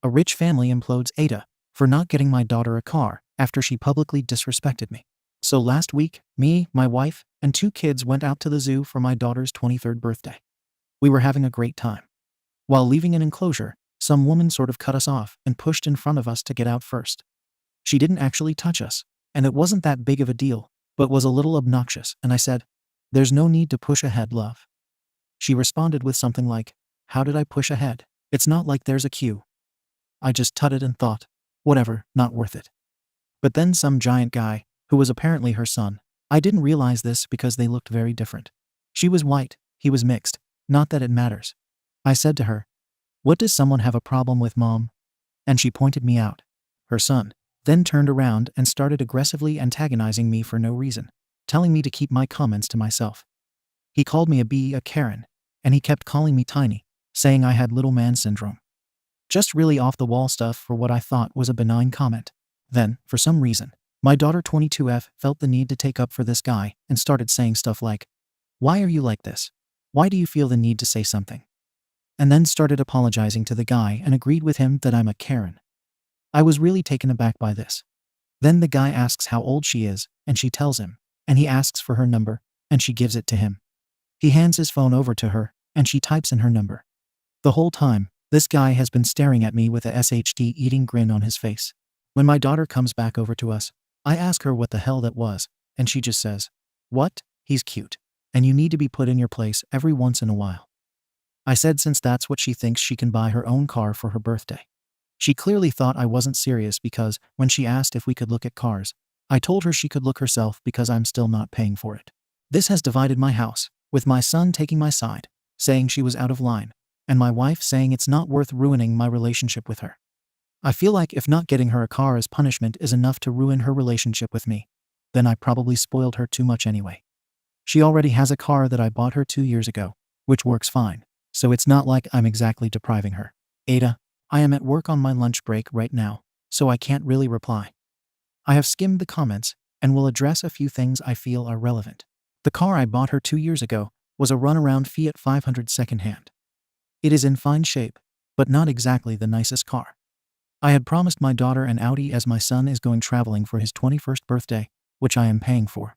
A rich family implodes AITA for not getting my daughter a car after she publicly disrespected me. So last week, me, my wife, and 2 kids went out to the zoo for my daughter's 23rd birthday. We were having a great time. While leaving an enclosure, some woman sort of cut us off and pushed in front of us to get out first. She didn't actually touch us, and it wasn't that big of a deal, but was a little obnoxious, and I said, "There's no need to push ahead, love." She responded with something like, "How did I push ahead? It's not like there's a queue." I just tutted and thought, whatever, not worth it. But then some giant guy, who was apparently her son, I didn't realize this because they looked very different. She was white, he was mixed, not that it matters. I said to her, "What does someone have a problem with, Mom?" And she pointed me out. Her son then turned around and started aggressively antagonizing me for no reason, telling me to keep my comments to myself. He called me a Karen, and he kept calling me tiny, saying I had little man syndrome. Just really off-the-wall stuff for what I thought was a benign comment. Then, for some reason, my daughter 22F felt the need to take up for this guy and started saying stuff like, "Why are you like this? Why do you feel the need to say something?" And then started apologizing to the guy and agreed with him that I'm a Karen. I was really taken aback by this. Then the guy asks how old she is, and she tells him, and he asks for her number, and she gives it to him. He hands his phone over to her, and she types in her number. The whole time, this guy has been staring at me with a SHD eating grin on his face. When my daughter comes back over to us, I ask her what the hell that was, and she just says, "What? He's cute. And you need to be put in your place every once in a while." I said since that's what she thinks, she can buy her own car for her birthday. She clearly thought I wasn't serious because, when she asked if we could look at cars, I told her she could look herself because I'm still not paying for it. This has divided my house, with my son taking my side, saying she was out of line, and my wife saying it's not worth ruining my relationship with her. I feel like if not getting her a car as punishment is enough to ruin her relationship with me, then I probably spoiled her too much anyway. She already has a car that I bought her 2 years ago, which works fine, so it's not like I'm exactly depriving her. AITA, I am at work on my lunch break right now, so I can't really reply. I have skimmed the comments and will address a few things I feel are relevant. The car I bought her 2 years ago was a runaround Fiat 500 secondhand. It is in fine shape, but not exactly the nicest car. I had promised my daughter an Audi as my son is going traveling for his 21st birthday, which I am paying for.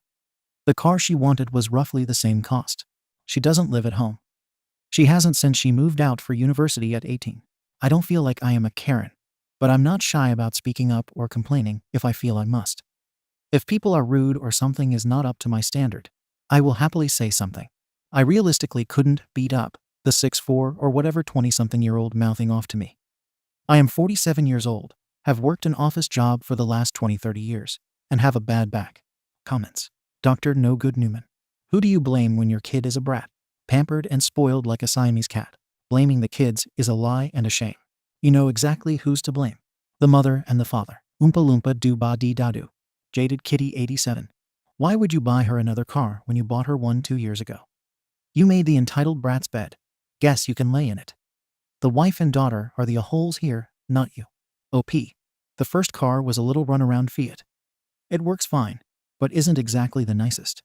The car she wanted was roughly the same cost. She doesn't live at home. She hasn't since she moved out for university at 18. I don't feel like I am a Karen, but I'm not shy about speaking up or complaining if I feel I must. If people are rude or something is not up to my standard, I will happily say something. I realistically couldn't beat up the 6'4" or whatever 20-something-year-old mouthing off to me. I am 47 years old, have worked an office job for the last 20-30 years, and have a bad back. Comments. Dr. No Good Newman. Who do you blame when your kid is a brat? Pampered and spoiled like a Siamese cat. Blaming the kids is a lie and a shame. You know exactly who's to blame. The mother and the father. Oompa loompa doo ba dee da doo. Jaded Kitty 87. Why would you buy her another car when you bought her one 2 years ago? You made the entitled brat's bed. Guess you can lay in it. The wife and daughter are the a-holes here, not you. OP. The first car was a little runaround Fiat. It works fine, but isn't exactly the nicest.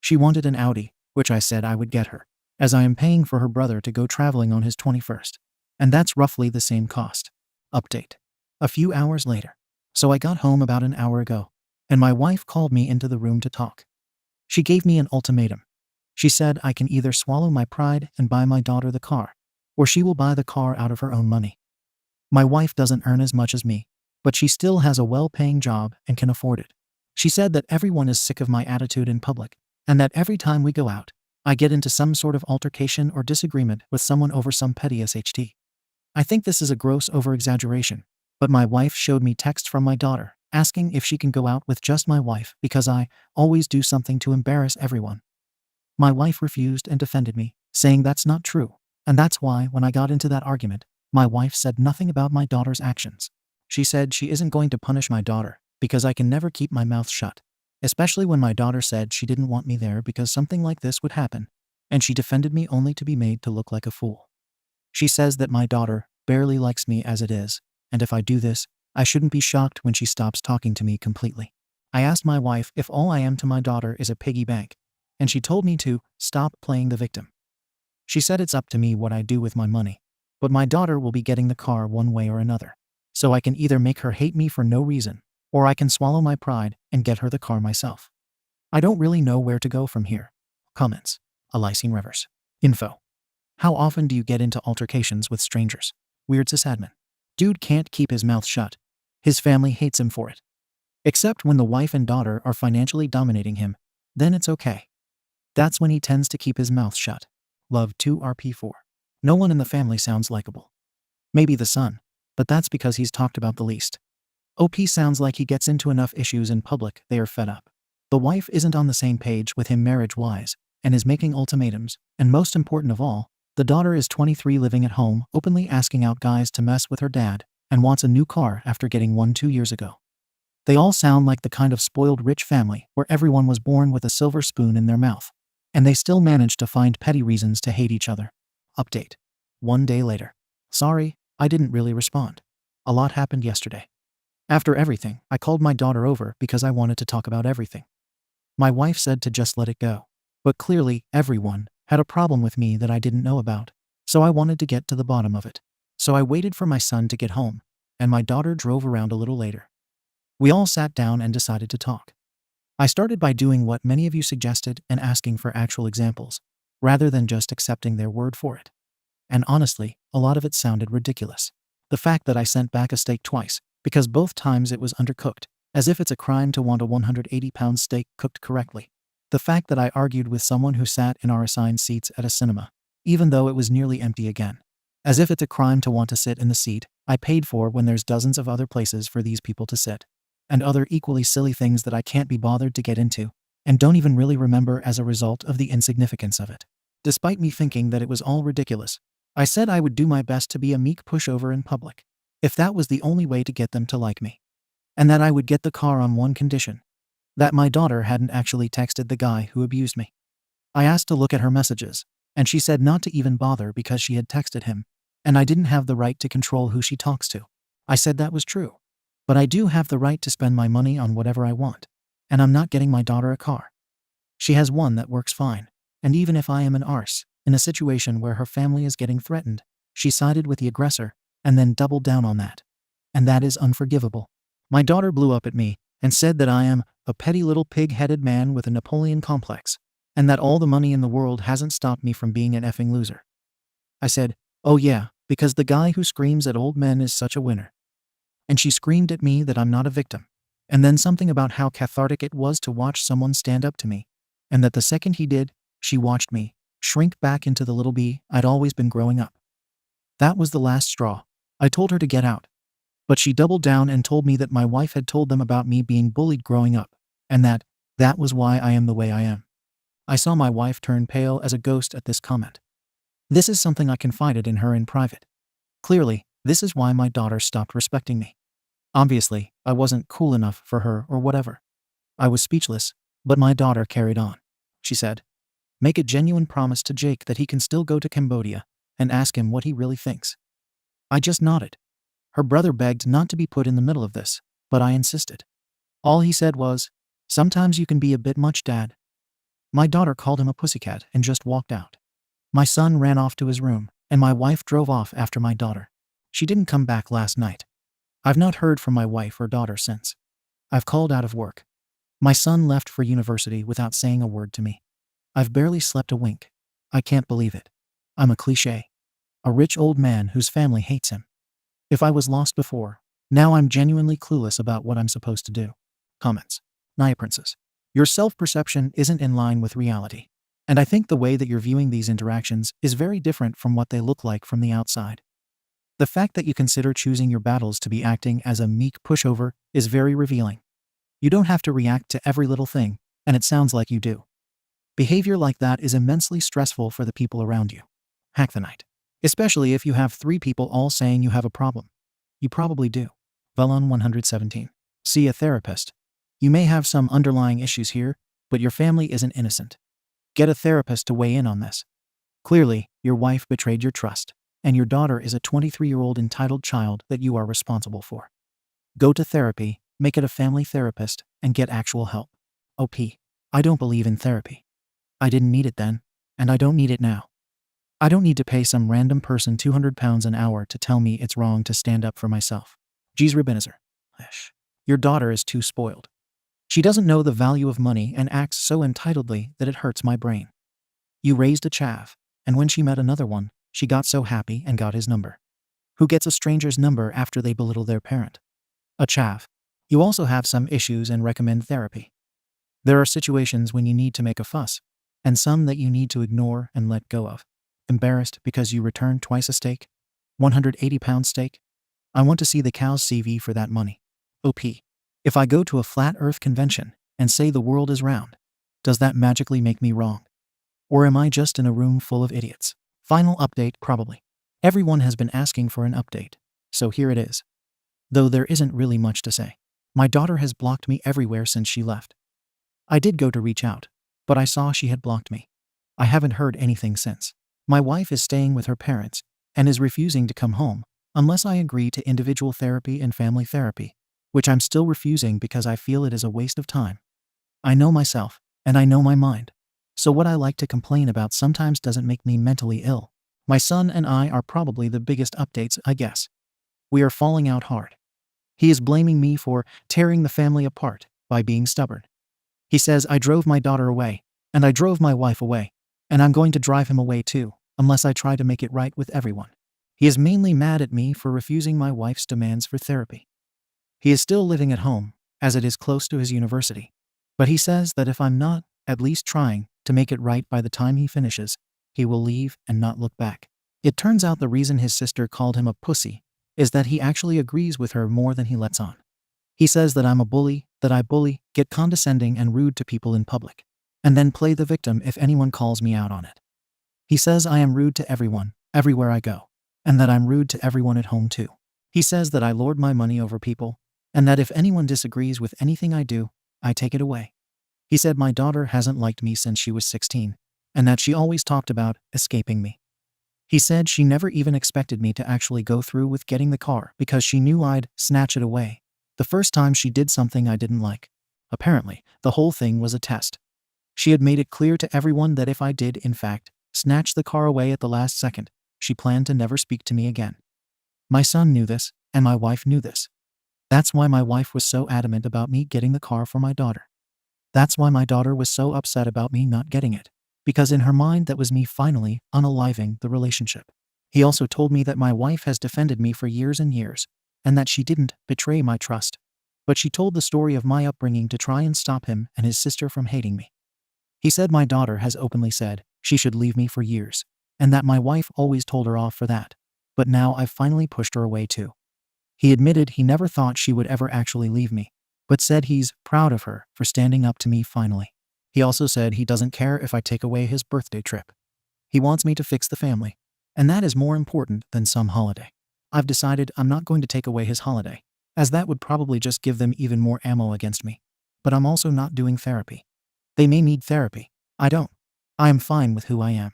She wanted an Audi, which I said I would get her, as I am paying for her brother to go traveling on his 21st. And that's roughly the same cost. Update. A few hours later. So I got home about an hour ago, and my wife called me into the room to talk. She gave me an ultimatum. She said I can either swallow my pride and buy my daughter the car, or she will buy the car out of her own money. My wife doesn't earn as much as me, but she still has a well-paying job and can afford it. She said that everyone is sick of my attitude in public, and that every time we go out, I get into some sort of altercation or disagreement with someone over some petty SHT. I think this is a gross over-exaggeration, but my wife showed me text from my daughter asking if she can go out with just my wife because I always do something to embarrass everyone. My wife refused and defended me, saying that's not true, and that's why when I got into that argument, my wife said nothing about my daughter's actions. She said she isn't going to punish my daughter because I can never keep my mouth shut, especially when my daughter said she didn't want me there because something like this would happen, and she defended me only to be made to look like a fool. She says that my daughter barely likes me as it is, and if I do this, I shouldn't be shocked when she stops talking to me completely. I asked my wife if all I am to my daughter is a piggy bank, and she told me to stop playing the victim. She said it's up to me what I do with my money. But my daughter will be getting the car one way or another. So I can either make her hate me for no reason, or I can swallow my pride and get her the car myself. I don't really know where to go from here. Comments. Alicine Revers. Info. How often do you get into altercations with strangers? Weird sysadmin. Dude can't keep his mouth shut. His family hates him for it. Except when the wife and daughter are financially dominating him, then it's okay. That's when he tends to keep his mouth shut. Love 2RP4. No one in the family sounds likable. Maybe the son, but that's because he's talked about the least. OP sounds like he gets into enough issues in public they are fed up. The wife isn't on the same page with him marriage-wise and is making ultimatums, and most important of all, the daughter is 23 living at home openly asking out guys to mess with her dad and wants a new car after getting one 2 years ago. They all sound like the kind of spoiled rich family where everyone was born with a silver spoon in their mouth, and they still manage to find petty reasons to hate each other. Update. 1 day later. Sorry, I didn't really respond. A lot happened yesterday. After everything, I called my daughter over because I wanted to talk about everything. My wife said to just let it go. But clearly, everyone had a problem with me that I didn't know about, so I wanted to get to the bottom of it. So I waited for my son to get home, and my daughter drove around a little later. We all sat down and decided to talk. I started by doing what many of you suggested and asking for actual examples, rather than just accepting their word for it. And honestly, a lot of it sounded ridiculous. The fact that I sent back a steak twice, because both times it was undercooked, as if it's a crime to want a 180-pound steak cooked correctly. The fact that I argued with someone who sat in our assigned seats at a cinema, even though it was nearly empty again. As if it's a crime to want to sit in the seat I paid for when there's dozens of other places for these people to sit. And other equally silly things that I can't be bothered to get into, and don't even really remember as a result of the insignificance of it. Despite me thinking that it was all ridiculous, I said I would do my best to be a meek pushover in public, if that was the only way to get them to like me. And that I would get the car on one condition: that my daughter hadn't actually texted the guy who abused me. I asked to look at her messages, and she said not to even bother because she had texted him, and I didn't have the right to control who she talks to. I said that was true. But I do have the right to spend my money on whatever I want, and I'm not getting my daughter a car. She has one that works fine, and even if I am an arse, in a situation where her family is getting threatened, she sided with the aggressor, and then doubled down on that. And that is unforgivable. My daughter blew up at me, and said that I am a petty little pig-headed man with a Napoleon complex, and that all the money in the world hasn't stopped me from being an effing loser. I said, oh yeah, because the guy who screams at old men is such a winner. And she screamed at me that I'm not a victim. And then something about how cathartic it was to watch someone stand up to me, and that the second he did, she watched me shrink back into the little bee I'd always been growing up. That was the last straw. I told her to get out. But she doubled down and told me that my wife had told them about me being bullied growing up, and that was why I am the way I am. I saw my wife turn pale as a ghost at this comment. This is something I confided in her in private. Clearly, this is why my daughter stopped respecting me. Obviously, I wasn't cool enough for her or whatever. I was speechless, but my daughter carried on. She said, make a genuine promise to Jake that he can still go to Cambodia, and ask him what he really thinks. I just nodded. Her brother begged not to be put in the middle of this, but I insisted. All he said was, sometimes you can be a bit much, Dad. My daughter called him a pussycat and just walked out. My son ran off to his room, and my wife drove off after my daughter. She didn't come back last night. I've not heard from my wife or daughter since. I've called out of work. My son left for university without saying a word to me. I've barely slept a wink. I can't believe it. I'm a cliché. A rich old man whose family hates him. If I was lost before, now I'm genuinely clueless about what I'm supposed to do. Comments. Naya Princess. Your self-perception isn't in line with reality. And I think the way that you're viewing these interactions is very different from what they look like from the outside. The fact that you consider choosing your battles to be acting as a meek pushover is very revealing. You don't have to react to every little thing, and it sounds like you do. Behavior like that is immensely stressful for the people around you. Hack the night. Especially if you have 3 people all saying you have a problem. You probably do. Velon 117. See a therapist. You may have some underlying issues here, but your family isn't innocent. Get a therapist to weigh in on this. Clearly, your wife betrayed your trust, and your daughter is a 23-year-old entitled child that you are responsible for. Go to therapy, make it a family therapist, and get actual help. OP. I don't believe in therapy. I didn't need it then, and I don't need it now. I don't need to pay some random person £200 an hour to tell me it's wrong to stand up for myself. Geez, Ebenezer. Your daughter is too spoiled. She doesn't know the value of money and acts so entitledly that it hurts my brain. You raised a chav, and when she met another one, she got so happy and got his number. Who gets a stranger's number after they belittle their parent? A chav. You also have some issues and recommend therapy. There are situations when you need to make a fuss, and some that you need to ignore and let go of. Embarrassed because you returned twice a steak? 180-pound steak? I want to see the cow's CV for that money. OP. If I go to a flat earth convention and say the world is round, does that magically make me wrong? Or am I just in a room full of idiots? Final update, probably. Everyone has been asking for an update, so here it is. Though there isn't really much to say. My daughter has blocked me everywhere since she left. I did go to reach out, but I saw she had blocked me. I haven't heard anything since. My wife is staying with her parents and is refusing to come home unless I agree to individual therapy and family therapy, which I'm still refusing because I feel it is a waste of time. I know myself, and I know my mind. So what I like to complain about sometimes doesn't make me mentally ill. My son and I are probably the biggest updates, I guess. We are falling out hard. He is blaming me for tearing the family apart by being stubborn. He says I drove my daughter away, and I drove my wife away, and I'm going to drive him away too, unless I try to make it right with everyone. He is mainly mad at me for refusing my wife's demands for therapy. He is still living at home, as it is close to his university. But he says that if I'm not at least trying to make it right by the time he finishes, he will leave and not look back. It turns out the reason his sister called him a pussy is that he actually agrees with her more than he lets on. He says that I'm a bully, that I bully, get condescending and rude to people in public, and then play the victim if anyone calls me out on it. He says I am rude to everyone, everywhere I go, and that I'm rude to everyone at home too. He says that I lord my money over people, and that if anyone disagrees with anything I do, I take it away. He said my daughter hasn't liked me since she was 16, and that she always talked about escaping me. He said she never even expected me to actually go through with getting the car because she knew I'd snatch it away the first time she did something I didn't like. Apparently, the whole thing was a test. She had made it clear to everyone that if I did, in fact, snatch the car away at the last second, she planned to never speak to me again. My son knew this, and my wife knew this. That's why my wife was so adamant about me getting the car for my daughter. That's why my daughter was so upset about me not getting it, because in her mind that was me finally unaliving the relationship. He also told me that my wife has defended me for years and years, and that she didn't betray my trust, but she told the story of my upbringing to try and stop him and his sister from hating me. He said my daughter has openly said she should leave me for years, and that my wife always told her off for that, but now I've finally pushed her away too. He admitted he never thought she would ever actually leave me, but said he's proud of her for standing up to me finally. He also said he doesn't care if I take away his birthday trip. He wants me to fix the family, and that is more important than some holiday. I've decided I'm not going to take away his holiday, as that would probably just give them even more ammo against me. But I'm also not doing therapy. They may need therapy. I don't. I am fine with who I am.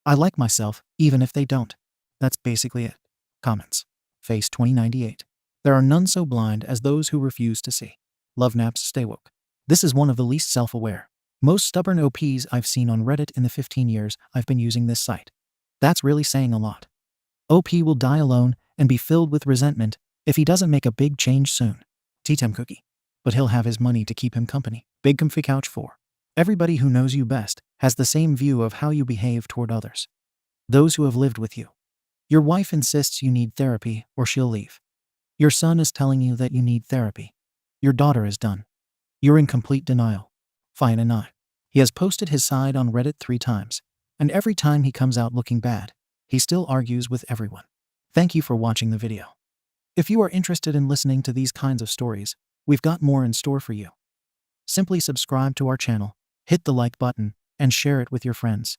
I like myself, even if they don't. That's basically it. Comments. Face 2098. There are none so blind as those who refuse to see. Love naps, stay woke. This is one of the least self-aware, most stubborn OPs I've seen on Reddit in the 15 years I've been using this site. That's really saying a lot. OP will die alone and be filled with resentment if he doesn't make a big change soon. T-Tem Cookie. But he'll have his money to keep him company. Big Comfy Couch 4. Everybody who knows you best has the same view of how you behave toward others. Those who have lived with you. Your wife insists you need therapy or she'll leave. Your son is telling you that you need therapy. Your daughter is done. You're in complete denial. Fine and I. He has posted his side on Reddit 3 times, and every time he comes out looking bad, he still argues with everyone. Thank you for watching the video. If you are interested in listening to these kinds of stories, we've got more in store for you. Simply subscribe to our channel, hit the like button, and share it with your friends.